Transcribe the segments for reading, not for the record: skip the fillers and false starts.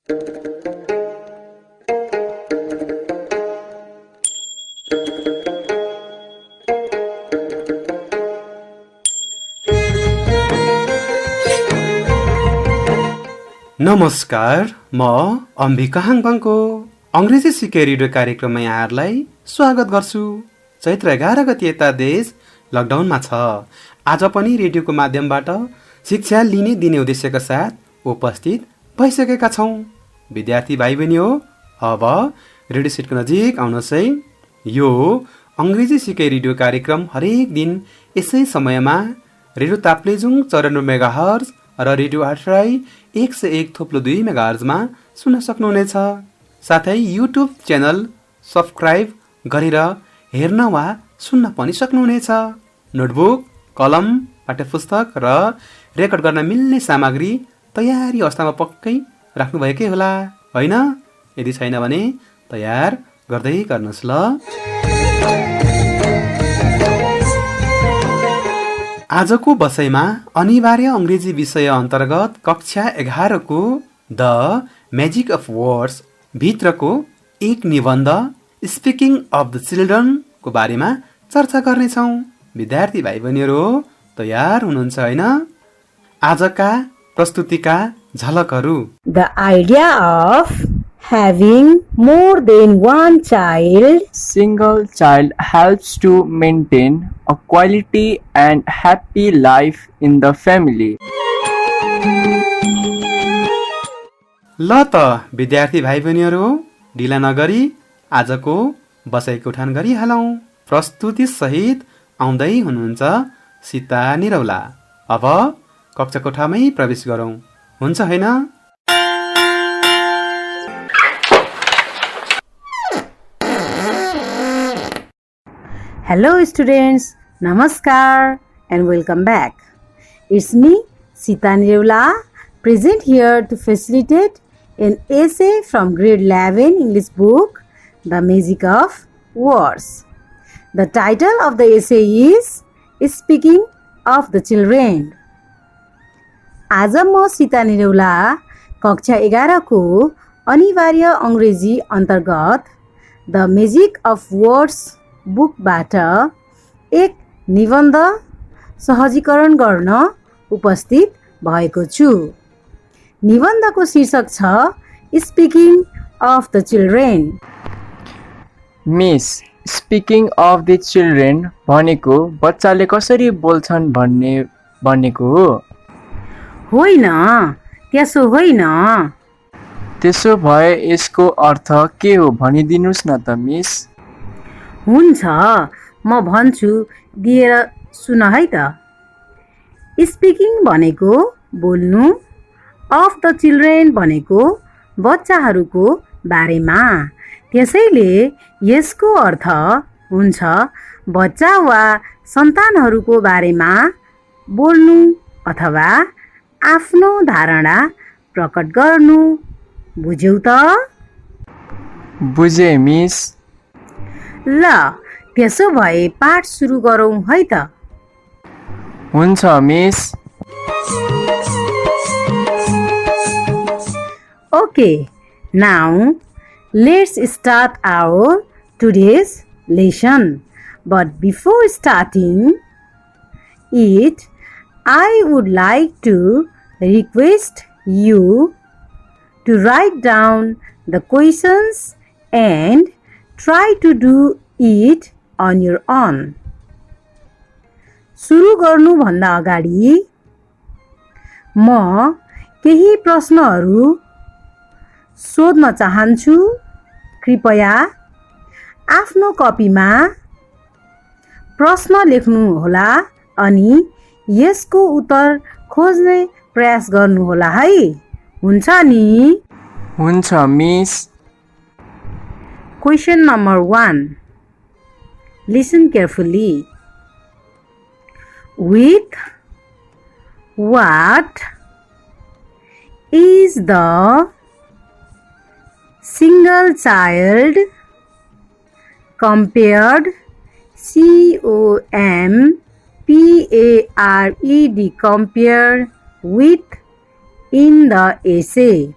नमस्कार, म अम्बिका हाङपाङको अंग्रेजी सिके रेडियो कार्यक्रममा यहाँहरूलाई स्वागत गर्छु। चैत्र 11 गते यता देश लकडाउनमा छ। आज पनि रेडियोको माध्यमबाट शिक्षा लिने दिने उद्देश्यका साथ उपस्थित भइसकेका छौँ। विद्यार्थी भाइ बहिनी हो, अब रेडियो सेटको नजिक आउनुहोस् है। यो अंग्रेजी सिके रेडियो कार्यक्रम हरेक दिन यसै समयमा रेडियो ताप्लेजुङ 94 मेगाहर्ज र रेडियो आठराई 101.2 मेगाहर्जमा सुन्न सक्नुहुनेछ। साथै युट्युब च्यानल सब्स्क्राइब गरेर हेर्न वा सुन्न पनि सक्नुहुनेछ। नोटबुक, कलम, पाठ्यपुस्तक र रेकर्ड गर्न मिल्ने सामग्री तयारी अवस्थामा पक्कै राख्नुभएकै होला, होइन? यदि छैन भने तयार गर्दै गर्नुहोस् ल। आजको बसाइमा अनिवार्य अंग्रेजी विषय अन्तर्गत कक्षा 11 को द म्याजिक अफ वर्ड्स भित्रको एक निबन्ध स्पिकिङ अफ द चिल्ड्रन को बारेमा चर्चा गर्नेछौँ। विद्यार्थी भाइ बहिनीहरू तयार हुनुहुन्छ होइन? आजका प्रस्तुतिका झलकहरू। The idea of having more than one child. Single child helps to maintain a quality and happy life in the family. ल त विद्यार्थी भाइ बहिनीहरू ढिला नगरी आजको बसाइको उठान गरिहालौँ। प्रस्तुति सहित आउँदै हुनुहुन्छ सीता निरौला। अब कक्षा कोठामै प्रवेश गरौँ, हुन्छ होइन? Hello students, Namaskar and welcome back. It's me, Sita Nirula, present here to facilitate an essay from grade 11 English book, The Magic of Words. The title of the essay is Speaking of the Children. आज म सीता निरौला कक्षा 11 को अनिवार्य अंग्रेजी अन्तर्गत the magic of words बुकबाट एक निबन्ध सहजीकरण गर्न उपस्थित भएको छु। निबन्धको शीर्षक छ speaking of the children. Miss, speaking of the children भनेको बच्चाले कसरी बोल्छन् भन्ने भनेको हो? होइन, त्यसो होइन। त्यसो भए यसको अर्थ के हो भनिदिनुस् न त मिस। हुन्छ, म भन्छु, दिएर सुन है त। स्पिकिङ भनेको बोल्नु, अफ द चिल्ड्रेन भनेको बच्चाहरूको बारेमा। त्यसैले यसको अर्थ हुन्छ बच्चा वा सन्तानहरूको बारेमा बोल्नु अथवा आफ्नो धारणा प्रकट गर्नु। बुझ्यौ त? बुझे मिस। ल त्यसो भए पाठ सुरु गरौँ है त। हुन्छ miss. Okay, now let's start our today's lesson. But before starting it, I would like to request you to write down the questions and try to do it on your own. सुरु गर्नु भन्दा अगाडि म केही प्रश्नहरू सोध्न चाहन्छु। कृपया आफ्नो कपीमा प्रश्न लेख्नुहोला अनि यसको उत्तर खोज्ने प्रयास गर्नुहोला है। हुन्छ नि? हुन्छ miss. Question number 1. Listen carefully. With what is the single child compared? compared with in the essay.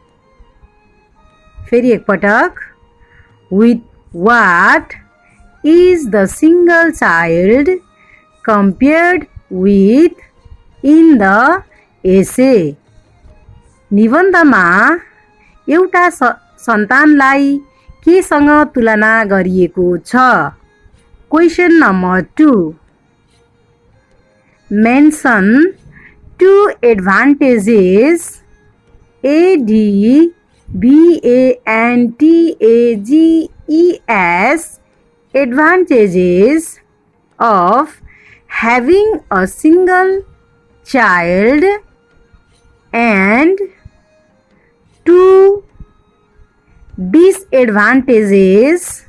फेरि एकपटक. With what is the single child compared with in the essay? निबन्धमा एउटा सन्तानलाई केसँग तुलना गरिएको छ? Question number 2. Mention two advantages advantages advantages of having a single child and two disadvantages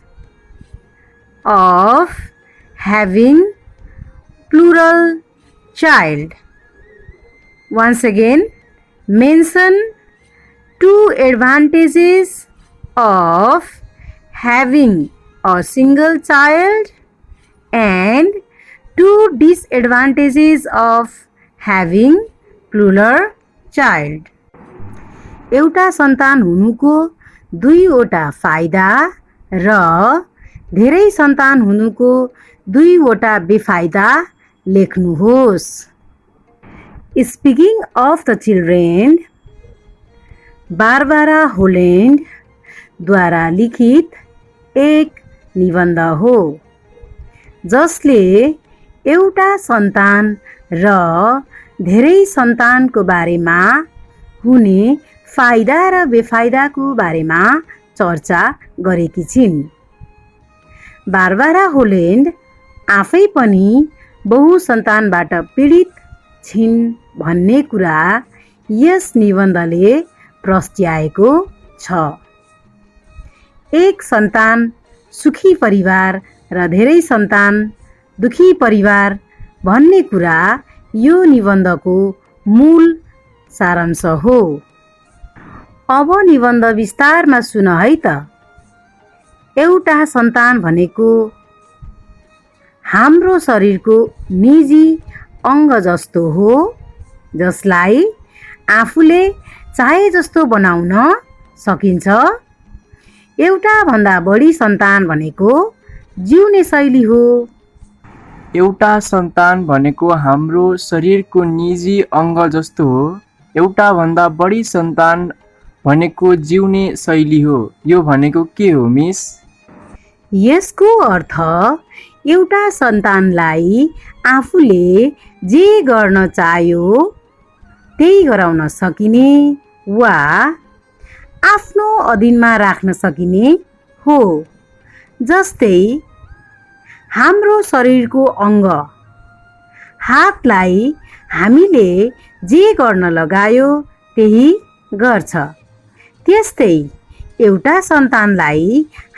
of having plural child. Once again, mention two advantages of having a single child and two disadvantages of having plural child. एउटा सन्तान हुनुको दुईवटा फाइदा र धेरै सन्तान हुनुको दुईवटा बेफाइदा लेख्नुहोस्. Speaking of the children, Barbara Holland द्वारा लिखित एक निबन्ध हो जसले एउटा सन्तान र धेरै सन्तानको बारेमा हुने फाइदा र बेफाइदाको बारेमा चर्चा गरेकी छिन्. बारबारा होल्यान्ड आफै पनि बहुसन्तानबाट पीडित छिन् भन्ने कुरा यस निबन्धले प्रस्ट्याएको छ. एक सन्तान सुखी परिवार र धेरै सन्तान दुखी परिवार भन्ने कुरा यो निबन्धको मूल सारांश हो. अब निबन्ध विस्तारमा सुन है त. एउटा सन्तान भनेको हाम्रो शरीरको निजी अङ्ग जस्तो हो जसलाई आफूले चाहे जस्तो बनाउन सकिन्छ. एउटा भन्दा बढी सन्तान भनेको जिउने शैली हो. एउटा सन्तान भनेको हाम्रो शरीरको निजी अङ्ग जस्तो हो. एउटा भन्दा बढी सन्तान भनेको जिउने शैली हो. यो भनेको के हो मिस? यसको अर्थ एउटा सन्तानलाई आफूले जे गर्न चाह्यो त्यही गराउन सकिने वा आफ्नो अधीनमा राख्न सकिने हो. जस्तै हाम्रो शरीरको अङ्ग हातलाई हामीले जे गर्न लगायो त्यही गर्छ. त्यस्तै एउटा सन्तानलाई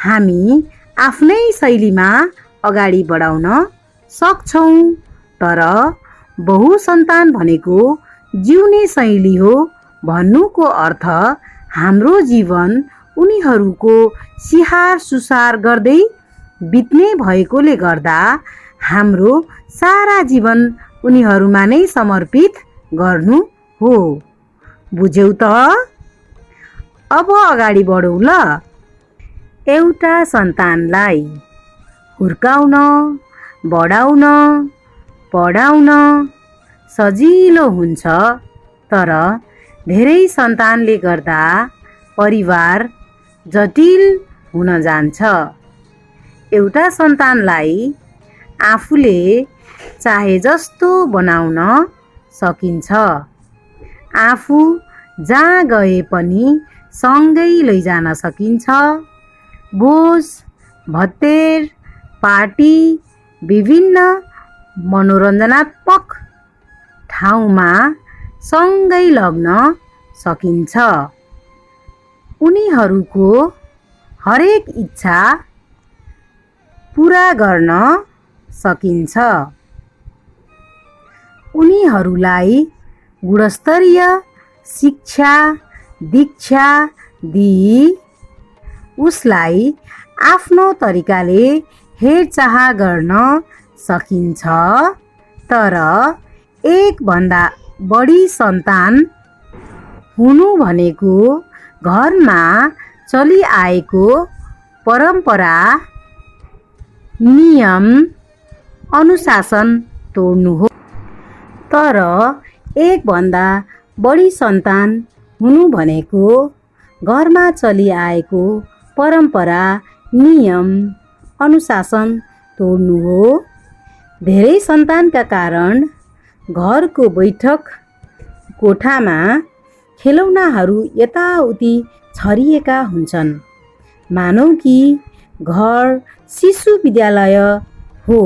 हामी आफ्नै शैलीमा अगाडि बढाउन सक्छौँ. तर बहुसन्तान भनेको जिउने शैली हो भन्नुको अर्थ हाम्रो जीवन उनीहरूको सिहार सुसार गर्दै बित्ने भएकोले गर्दा हाम्रो सारा जीवन उनीहरूमा नै समर्पित गर्नु हो. बुझ्यौ त? अब अगाडि बढौँ ल. एउटा सन्तानलाई हुर्काउन, बढाउन, पढाउन सजिलो हुन्छ. तर धेरै सन्तानले गर्दा परिवार जटिल हुन जान्छ. एउटा सन्तानलाई आफूले चाहे जस्तो बनाउन सकिन्छ. आफू जहाँ गए पनि सँगै लैजान सकिन्छ. भोज भतेर पार्टी विभिन्न मनोरञ्जनात्मक ठाउँमा सँगै लग्न सकिन्छ. उनीहरूको हरेक इच्छा पुरा गर्न सकिन्छ. उनीहरूलाई गुणस्तरीय शिक्षा दीक्षा दिई उसलाई आफ्नो तरिकाले हेरचाह गर्न सकिन्छ. तर एक भन्दा बढी सन्तान हुनु भनेको घरमा चलिआएको परम्परा, नियम, अनुशासन तोड्नु हो। तर एकभन्दा बढी सन्तान हुनु भनेको घरमा चलिआएको परम्परा, नियम, अनुशासन तोड्नु हो। धेरै सन्तानका कारण घरको बैठक कोठामा खेलौनाहरू यताउति छरिएका हुन्छन्, मानौ कि घर शिशु विद्यालय हो।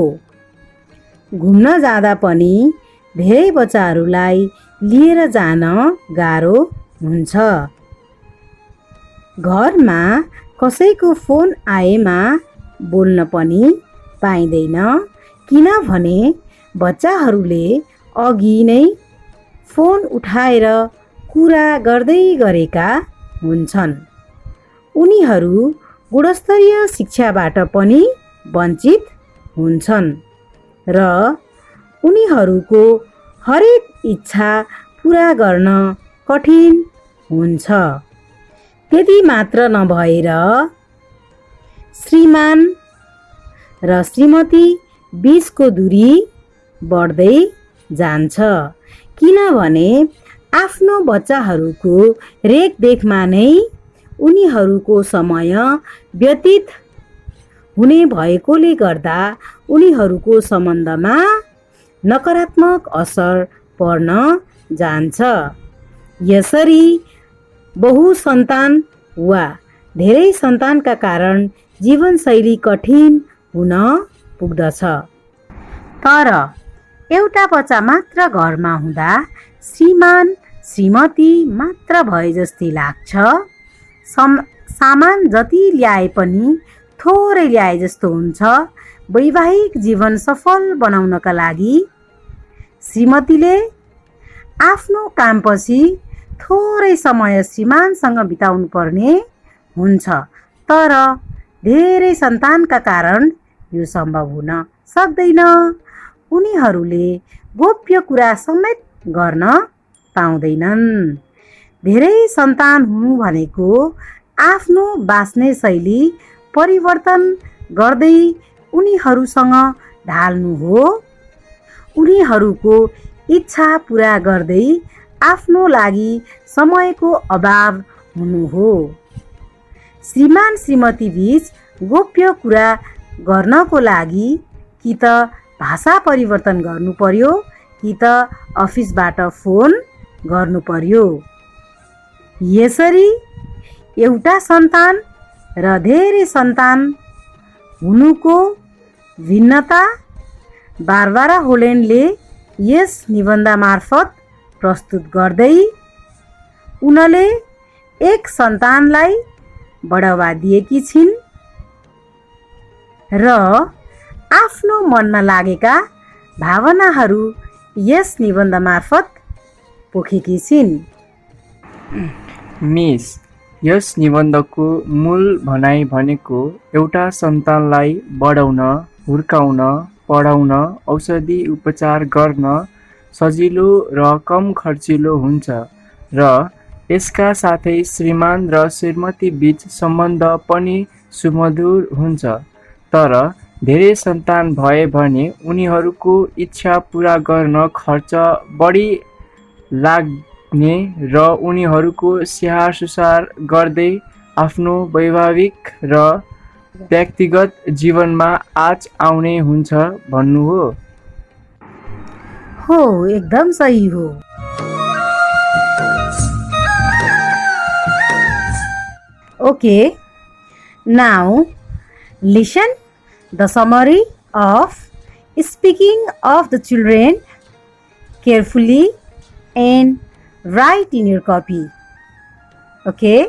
घुम्न जाँदा पनि धेरै बच्चाहरूलाई लिएर जान गाह्रो हुन्छ। घरमा कसैको फोन आएमा बोल्न पनि पाइँदैन, किनभने बच्चाहरूले अघि नै फोन उठाएर कुरा गर्दै गरेका हुन्छन्। उनीहरू गुणस्तरीय शिक्षाबाट पनि वञ्चित हुन्छन् र उनीहरूको हरेक इच्छा पुरा गर्न कठिन हुन्छ। त्यति मात्र नभएर श्रीमान र श्रीमती बीचको दूरी बढ्दै जान्छ, किनभने आफ्नो बच्चाहरूको रेखदेखमा नै उनीहरूको समय व्यतीत हुने भएकोले गर्दा उनीहरूको सम्बन्धमा नकारात्मक असर पर्न जान्छ। यसरी बहुसन्तान वा धेरै सन्तानका कारण जीवनशैली कठिन हुन पुग्दछ। तर एउटा बच्चा मात्र घरमा हुँदा श्रीमान श्रीमती मात्र भए जस्तै लाग्छ। सामान जति ल्याए पनि थोरै ल्याए जस्तो हुन्छ। वैवाहिक जीवन सफल बनाउनका लागि श्रीमतीले आफ्नो कामपछि थोरै समय श्रीमानसँग बिताउनु पर्ने हुन्छ। तर धेरै सन्तानका कारण यो सम्भव हुन सक्दैन। उनीहरूले गोप्य कुरा समेत गर्न पाउँदैनन्। धेरै सन्तान हुनु भनेको आफ्नो बाँच्ने शैली परिवर्तन गर्दै उनीहरूसँग ढाल्नु हो। उनीहरूको इच्छा पुरा गर्दै आफ्नो लागि समयको अभाव हुनु हो। श्रीमान श्रीमती बीच गोप्य कुरा गर्नको लागि कि त भाषा परिवर्तन गर्नु पर्यो, कि त अफिसबाट फोन गर्नु पर्यो। यसरी एउटा सन्तान र धेरै सन्तान हुनुको भिन्नता बारबारा होलेन्डले यस निबन्ध मार्फत प्रस्तुत गर्दै उनले एक सन्तानलाई बढावा दिएकी छिन् र आफ्नो मनमा लागेका भावनाहरू यस निबन्ध मार्फत पोखेकी छिन्। मिस, यस निबन्धको मूल भनाइ भनेको एउटा सन्तानलाई बढाउन, हुर्काउन, पढाउन, औषधि उपचार गर्न सजिलो र कम खर्चिलो हुन्छ र यसका साथै श्रीमान र श्रीमती बीच सम्बन्ध पनि सुमधुर हुन्छ। तर धेरै सन्तान भए भने उनीहरूको इच्छा पुरा गर्न खर्च बढी लाग्ने र उनीहरूको स्याहार सुसार गर्दै आफ्नो वैवाहिक र व्यक्तिगत जीवनमा आँच आउने हुन्छ भन्नु हो। हो, एकदम सही हो। Okay, now listen the summary of speaking of the children carefully and write in your copy. Okay,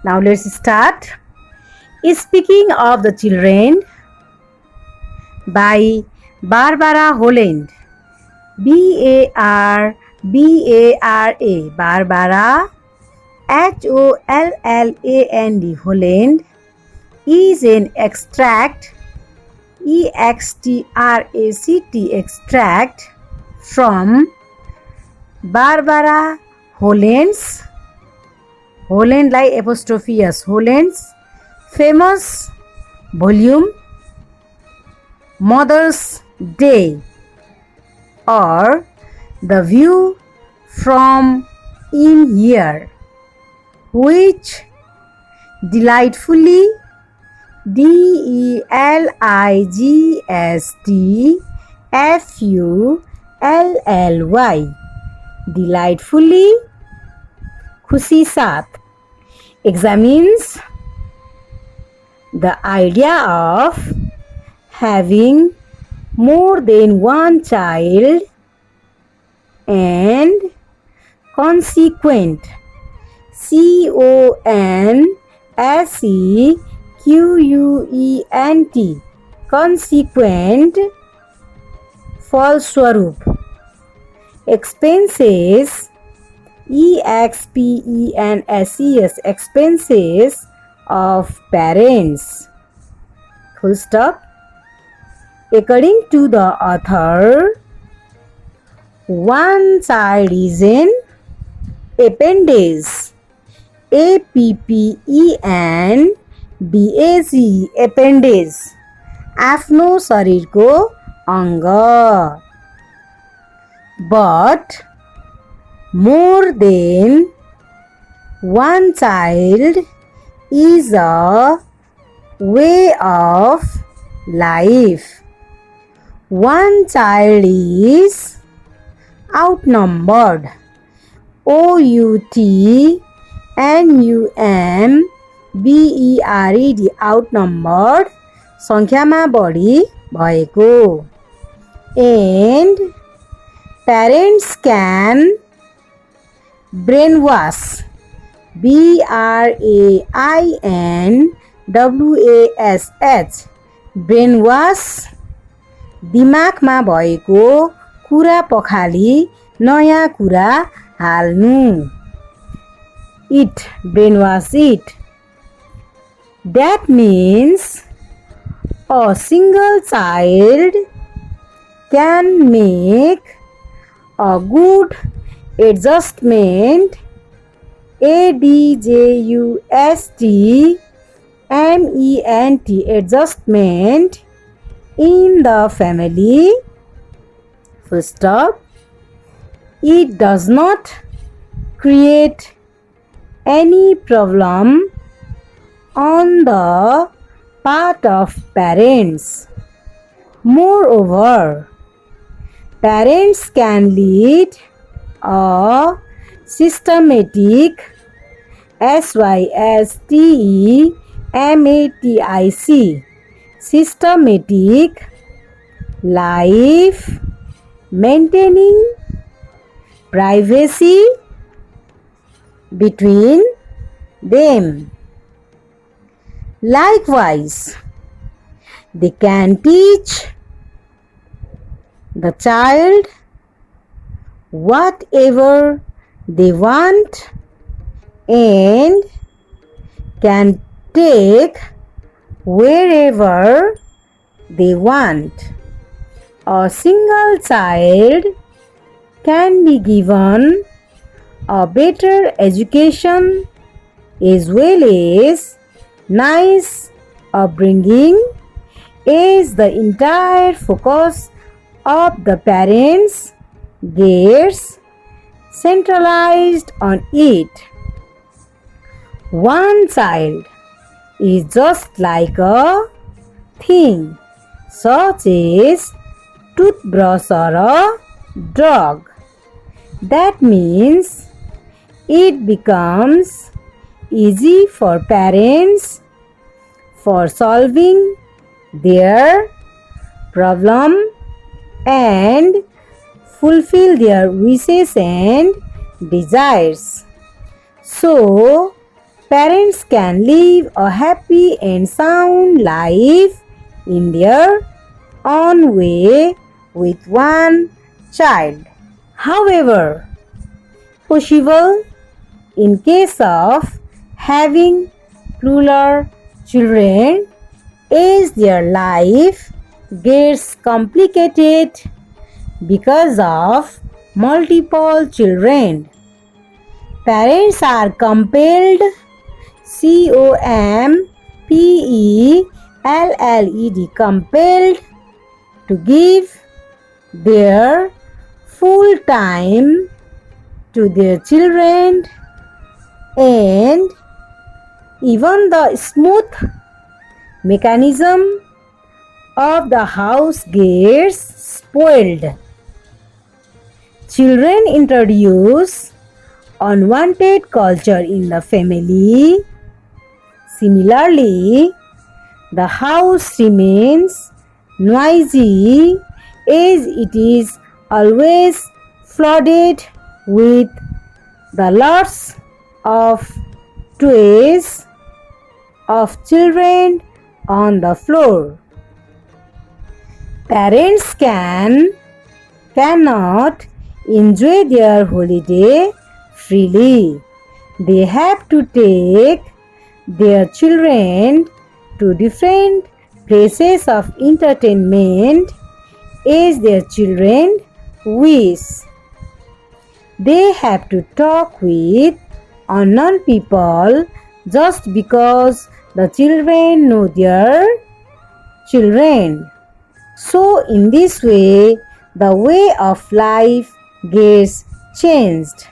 now let's start. Speaking of the children by Barbara Holland. Barbara, Barbara, Holland, Holland is an extract, extract from Barbara Holland's होल्यान्डलाई apostrophe S Holland's famous volume Mother's Day or the view from in here, which delightfully delightfully delightfully खुशी साथ examines the idea of having more than one child and consequent consequent consequent फलस्वरूप expenses expenses expenses of parents full stop. According to the author, one child is an appendage, APPENDAGE appendage, आफ्नो शरीरको अङ्ग. But more than one child is a way of life. One child is outnumbered, outnumbered, outnumbered सङ्ख्यामा बढी भएको. And parents can brainwash, BRAINWASH brainwash दिमागमा भएको कुरा पखाली नयाँ कुरा हाल्नु. It brainwash it. That means a single child can make a good adjustment, ADJUSTMENT adjustment in the family. Full stop. It does not create any problem on the part of parents. Moreover, parents can lead a systematic SYSTEMATIC systematic life, maintaining privacy between them. Likewise, they can teach the child whatever they want and can take wherever they want. A single child can be given a better education as well as nice upbringing as the entire focus of the parents gets centralized on it. One child is just like a thing such as toothbrush or a dog. That means it becomes easy for parents for solving their problem and fulfill their wishes and desires. So, parents can live a happy and sound life in their own way with one child. However, possible in case of having plural children as their life gets complicated because of multiple children. Parents are compelled, COMPELLED, compelled to give their full time to their children, and even the smooth mechanism of the house gets spoiled. Children introduce unwanted culture in the family. Similarly, the house remains noisy as it is always flooded with the lots of toys of children on the floor. Parents cannot enjoy their holiday freely. They have to take their children to different places of entertainment as their children wish. They have to talk with unknown people just because the children know their children. So in this way, the way of life gets changed.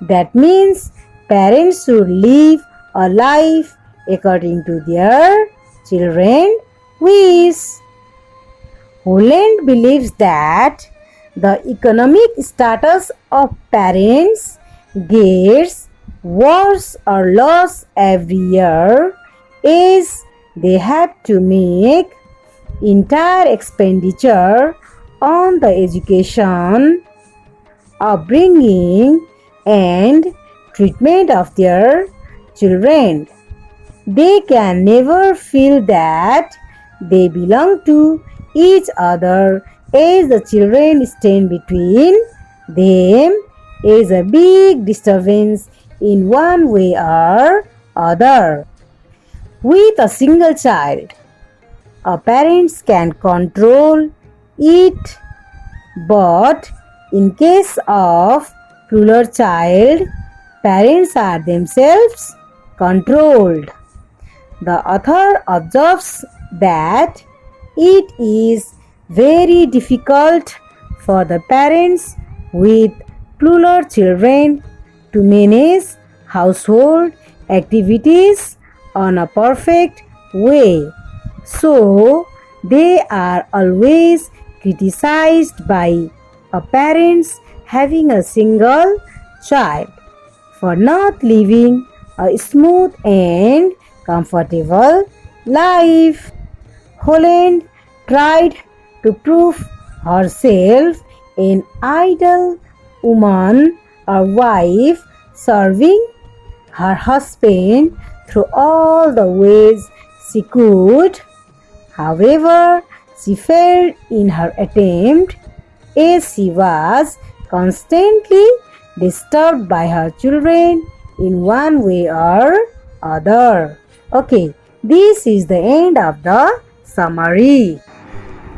That means parents should live a life according to their children wish. Holland believes that the economic status of parents gets worse or loss every year as they have to make entire expenditure on the education, upbringing, and treatment of their children. They can never feel that they belong to each other as the children stand between them is a big disturbance in one way or other. With a single child, parents can control it, but in case of plural child, parents are themselves controlled. The author observes that it is very difficult for the parents with plural children to manage household activities on a perfect way. So, they are always criticized by parents having a single child for not living a smooth and comfortable life. Holland tried to prove herself an ideal woman or wife, serving her husband through all the ways she could. However, she failed in her attempt as she was constantly disturbed by her children in one way or other. Okay, this is the end of the summary.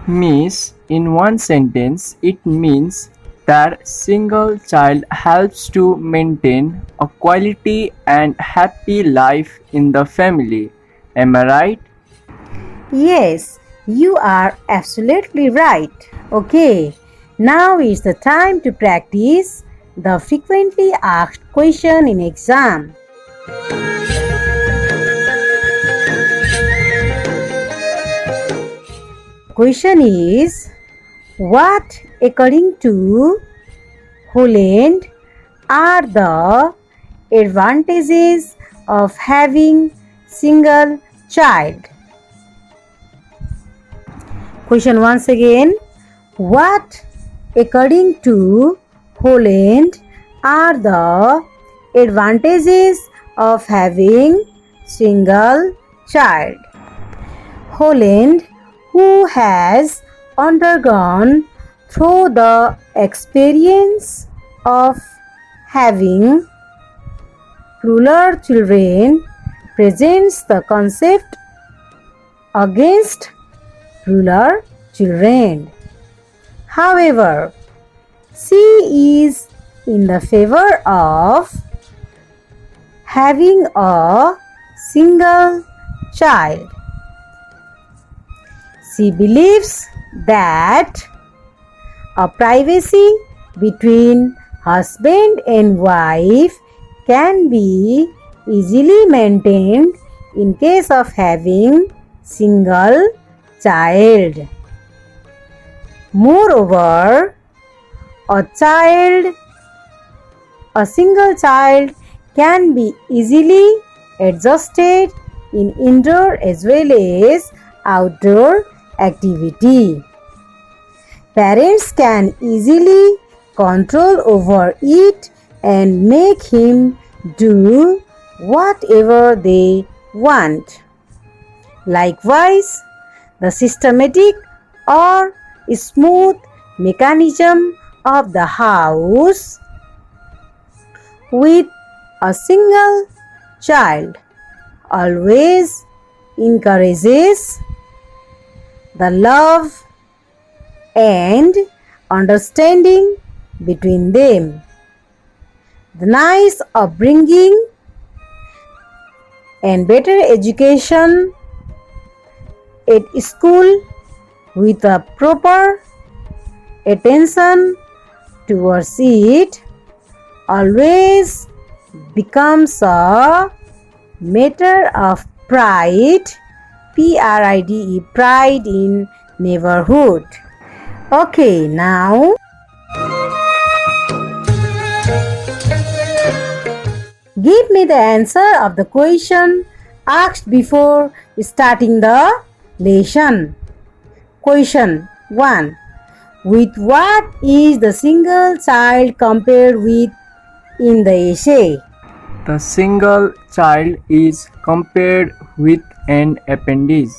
Miss, in one sentence, it means that single child helps to maintain a quality and happy life in the family. Am I right? Yes, you are absolutely right. Okay, now is the time to practice the frequently asked question in exam. Question is, what according to Holland are the advantages of having single child? Question once again, what according to Holland are the advantages of having single child? Holland, who has undergone through the experience of having plural children, presents the concept against plural children. However, she is in the favor of having a single child. She believes that a privacy between husband and wife can be easily maintained in case of having single child. Moreover, a single child can be easily adjusted in indoor as well as outdoor activity. Parents can easily control over it and make him do whatever they want. Likewise, the systematic or smooth mechanism of the house with a single child always encourages the love and understanding between them. The nice upbringing and better education at school with a proper attention towards it always becomes a matter of pride, Pride, pride in neighborhood. Okay, now give me the answer of the question asked before starting the lesson. Question 1. With what is the single child compared with in the essay? The single child is compared with an appendage.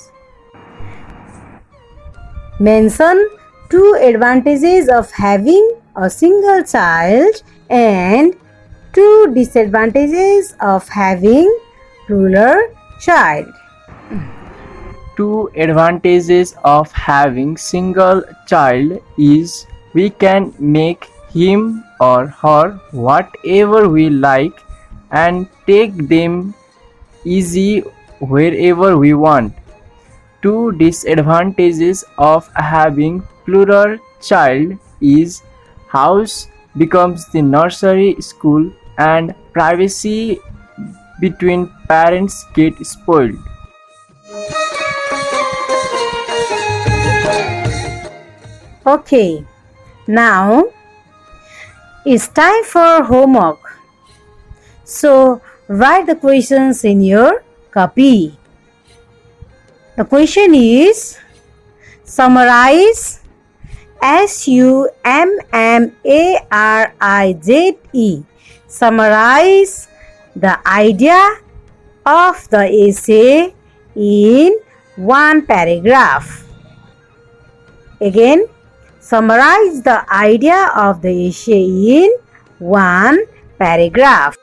Mention 2 advantages of having a single child and 2 disadvantages of having plural child. 2 advantages of having single child is we can make him or her whatever we like and take them easy wherever we want. 2 disadvantages of having plural child is house becomes the nursery school and privacy between parents get spoiled. Okay, now it's time for homework. So write the questions in your copy. The question is summarize SUMMARIZE. Summarize the idea of the essay in one paragraph. Again, summarize the idea of the essay in one paragraph.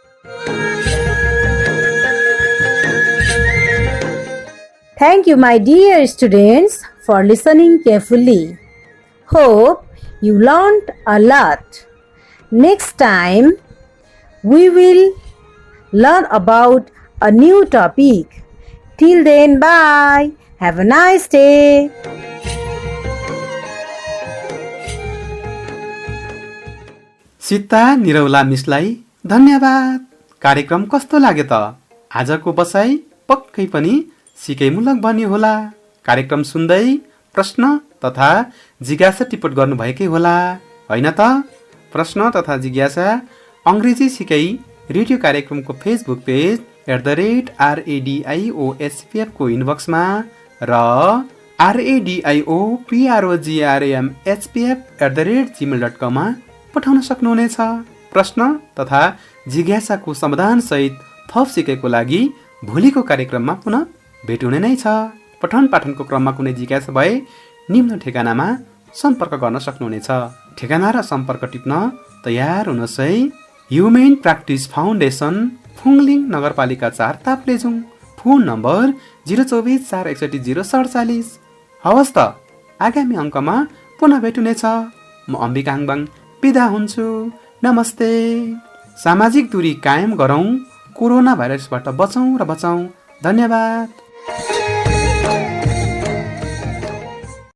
Thank you, my dear students, for listening carefully. Hope you learned a lot. Next time, we will learn about a new topic. Till then, bye. Have a nice day. Sita Niraula मिसलाई धन्यवाद। कार्यक्रम कस्तो लाग्यो त? आजको बसाई पक्कै पनि सिकैमूलक बन्यो होला। कार्यक्रम सुन्दै प्रश्न तथा जिज्ञासा टिप्पण गर्नुभएकै होला, होइन त? प्रश्न तथा जिज्ञासा अंग्रेजी सिकै रेडियो कार्यक्रमको फेसबुक पेज @RADIOSPF को इनबक्समा र RADIOPROGRAMHPF@gmail.com मा पठाउन सक्नुहुनेछ। प्रश्न तथा जिज्ञासाको समाधानसहित थप सिकेको लागि भोलिको कार्यक्रममा पुनः भेट हुने नै छ। पठन पाठनको क्रममा कुनै जिज्ञासा भए निम्न ठेगानामा सम्पर्क गर्न सक्नुहुनेछ। ठेगाना र सम्पर्क टिप्न तयार हुनुहोस् है। ह्युमेन प्र्याक्टिस फाउन्डेसन, फुङलिङ नगरपालिका 4 ताप्लेजुङ। Phone number 024 461 047। हवस् त, आगामी अङ्कमा पुनः भेट हुनेछ। म अम्बिका हाङबाङ बिदा हुन्छु। नमस्ते। सामाजिक दूरी कायम गरौँ, कोरोना भाइरसबाट बचौँ र बचाउँ। धन्यवाद।